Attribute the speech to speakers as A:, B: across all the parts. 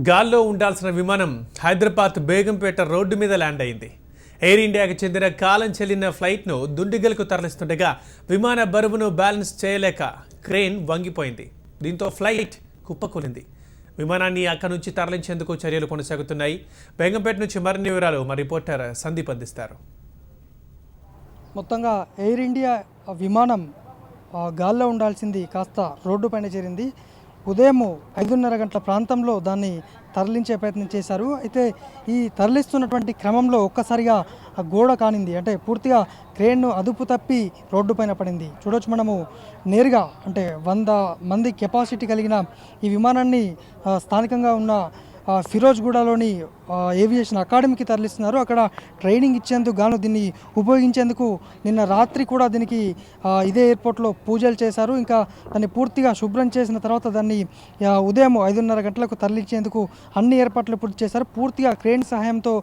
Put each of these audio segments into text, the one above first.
A: గాల్లో ఉండాల్సిన విమానం హైదరాబాద్ బేగంపేట రోడ్డు మీద ల్యాండ్ అయింది. ఎయిర్ ఇండియాకు చెందిన కాలం చెల్లిన ఫ్లైట్ను దుండిగల్కు తరలిస్తుండగా విమాన బరువును బ్యాలెన్స్ చేయలేక క్రేన్ వంగిపోయింది. దీంతో ఫ్లైట్ కుప్పకూలింది. విమానాన్ని అక్కడి నుంచి తరలించేందుకు చర్యలు కొనసాగుతున్నాయి. బేగంపేట నుంచి మరిన్ని వివరాలు మా రిపోర్టర్ సందీప్ అందిస్తారు.
B: మొత్తంగా ఎయిర్ ఇండియా విమానం గాల్లో ఉండాల్సింది కాస్త రోడ్డు పైన చేరింది. ఉదయం 5:30 గంటల ప్రాంతంలో దాన్ని తరలించే ప్రయత్నం చేశారు. అయితే ఈ తరలిస్తున్నటువంటి క్రమంలో ఒక్కసారిగా ఆ గోడ కానింది, అంటే పూర్తిగా క్రేన్ను అదుపు తప్పి రోడ్డు పైన పడింది. చూడొచ్చు మనము నేరుగా, అంటే 100 మంది కెపాసిటీ కలిగిన ఈ విమానాన్ని స్థానికంగా ఉన్న ఫిరోజ్గూడలోని ఏవియేషన్ అకాడమీకి తరలిస్తున్నారు. అక్కడ ట్రైనింగ్ ఇచ్చేందుకు గాను దీన్ని ఉపయోగించేందుకు నిన్న రాత్రి కూడా దీనికి ఇదే ఎయిర్పోర్ట్లో పూజలు చేశారు. ఇంకా దాన్ని పూర్తిగా శుభ్రం చేసిన తర్వాత దాన్ని ఉదయం 5:30 గంటలకు తరలించేందుకు అన్ని ఏర్పాట్లు పూర్తి చేశారు. పూర్తిగా క్రేన్ సహాయంతో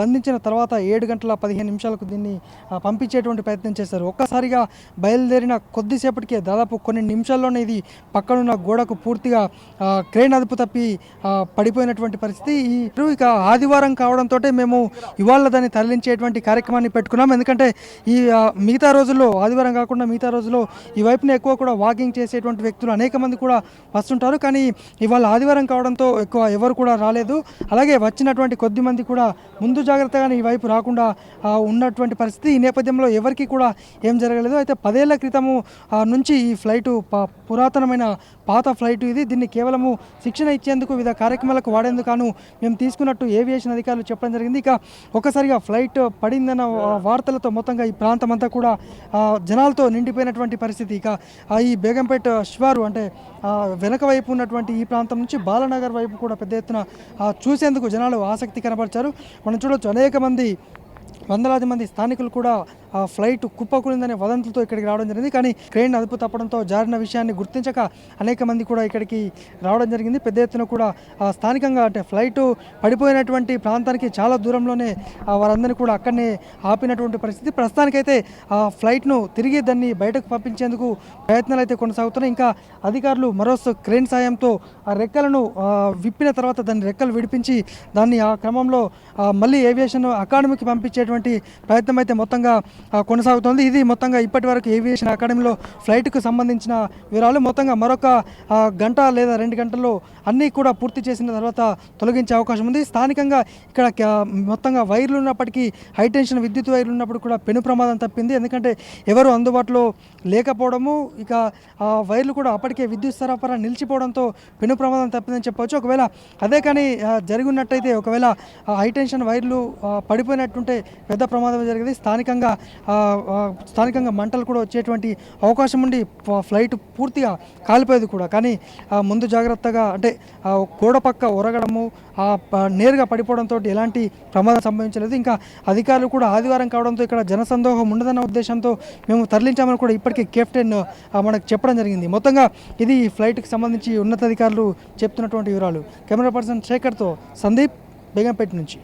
B: బంధించిన తర్వాత 7 గంటల 15 నిమిషాలకు దీన్ని పంపించేటువంటి ప్రయత్నం చేశారు. ఒక్కసారిగా బయలుదేరిన కొద్దిసేపటికే దాదాపు కొన్ని నిమిషాల్లోనే ఇది పక్కనున్న గోడకు పూర్తిగా క్రేన్ అదుపు తప్పి పడిపోయినటువంటి పరిస్థితి. ఇక ఆదివారం కావడంతో మేము ఇవాళ దాన్ని తరలించేటువంటి కార్యక్రమాన్ని పెట్టుకున్నాం. ఎందుకంటే ఈ మిగతా రోజుల్లో, ఆదివారం కాకుండా మిగతా రోజుల్లో ఈ వైపున ఎక్కువ కూడా వాకింగ్ చేసేటువంటి వ్యక్తులు అనేక మంది కూడా వస్తుంటారు. కానీ ఇవాళ ఆదివారం కావడంతో ఎక్కువ ఎవరు కూడా రాలేదు. అలాగే వచ్చినటువంటి కొద్ది మంది కూడా ముందు జాగ్రత్తగానే ఈ వైపు రాకుండా ఉన్నటువంటి పరిస్థితి. ఈ నేపథ్యంలో ఎవరికి కూడా ఏం జరగలేదు. అయితే 10 ఏళ్ల క్రితము నుంచి ఈ ఫ్లైటు పురాతనమైన పాత ఫ్లైట్ ఇది. దీన్ని కేవలము శిక్షణ ఇచ్చేందుకు వివిధ కార్యక్రమాలకు వాడేందుకు మేము తీసుకున్నట్టు ఏవియేషన్ అధికారులు చెప్పడం జరిగింది. ఇక ఒకసారిగా ఫ్లైట్ పడిందన్న వార్తలతో మొత్తంగా ఈ ప్రాంతం అంతా కూడా జనాలతో నిండిపోయినటువంటి పరిస్థితి. ఇక ఈ బేగంపేట శివారు, అంటే వెనక వైపు ఉన్నటువంటి ఈ ప్రాంతం నుంచి బాలనగర్ వైపు కూడా పెద్ద ఎత్తున చూసేందుకు జనాలు ఆసక్తి కనబరిచారు. మనం చూడొచ్చు, అనేక మంది, వందలాది మంది స్థానికులు కూడా ఫ్లైట్ కుప్పకూలిందనే వదంతులతో ఇక్కడికి రావడం జరిగింది. కానీ క్రేన్ అదుపు తప్పడంతో జారిన విషయాన్ని గుర్తించక అనేక మంది కూడా ఇక్కడికి రావడం జరిగింది. పెద్ద ఎత్తున కూడా స్థానికంగా, అంటే ఫ్లైట్ పడిపోయినటువంటి ప్రాంతానికి చాలా దూరంలోనే వారందరినీ కూడా అక్కడనే ఆపినటువంటి పరిస్థితి. ప్రస్తుతానికైతే ఫ్లైట్ను తిరిగి దాన్ని బయటకు పంపించేందుకు ప్రయత్నాలు అయితే కొనసాగుతున్నాయి. ఇంకా అధికారులు మరోసారి క్రేన్ సాయంతో ఆ రెక్కలను విప్పిన తర్వాత దాన్ని రెక్కలు విడిపించి దాన్ని ఆ క్రమంలో మళ్ళీ ఏవియేషన్ అకాడమీకి పంపించేటువంటి ప్రయత్నం అయితే మొత్తంగా కొనసాగుతోంది. ఇది మొత్తంగా ఇప్పటి వరకు ఏవియేషన్ అకాడమీలో ఫ్లైట్కు సంబంధించిన వివరాలు. మొత్తంగా మరొక గంట లేదా 2 గంటల్లో అన్నీ కూడా పూర్తి చేసిన తర్వాత తొలగించే అవకాశం ఉంది. స్థానికంగా ఇక్కడ మొత్తంగా వైర్లు ఉన్నప్పటికీ, హైటెన్షన్ విద్యుత్ వైర్లు ఉన్నప్పుడు కూడా పెను ప్రమాదం తప్పింది. ఎందుకంటే ఎవరు అందుబాటులో లేకపోవడము, ఇక వైర్లు కూడా అప్పటికే విద్యుత్ సరఫరా నిలిచిపోవడంతో పెను ప్రమాదం తప్పిందని చెప్పవచ్చు. ఒకవేళ అదే కానీ జరిగి ఉన్నట్టయితే, ఒకవేళ హైటెన్షన్ వైర్లు పడిపోయినట్టుంటే పెద్ద ప్రమాదం జరిగింది. స్థానికంగా మంటలు కూడా వచ్చేటువంటి అవకాశం ఉండి ఫ్లైట్ పూర్తిగా కాలిపోయేది కూడా. కానీ ముందు జాగ్రత్తగా, అంటే గోడ పక్క ఒరగడము, నేరుగా పడిపోవడంతో ఎలాంటి ప్రమాదం సంభవించలేదు. ఇంకా అధికారులు కూడా ఆదివారం కావడంతో ఇక్కడ జనసందోహం ఉండదన్న ఉద్దేశంతో మేము తరలించామని కూడా ఇప్పటికే కెప్టెన్ మనకు చెప్పడం జరిగింది. మొత్తంగా ఇది ఫ్లైట్కి సంబంధించి ఉన్నతాధికారులు చెప్తున్నటువంటి వివరాలు. కెమెరా పర్సన్ శేఖర్తో సందీప్, బేగంపేట నుంచి.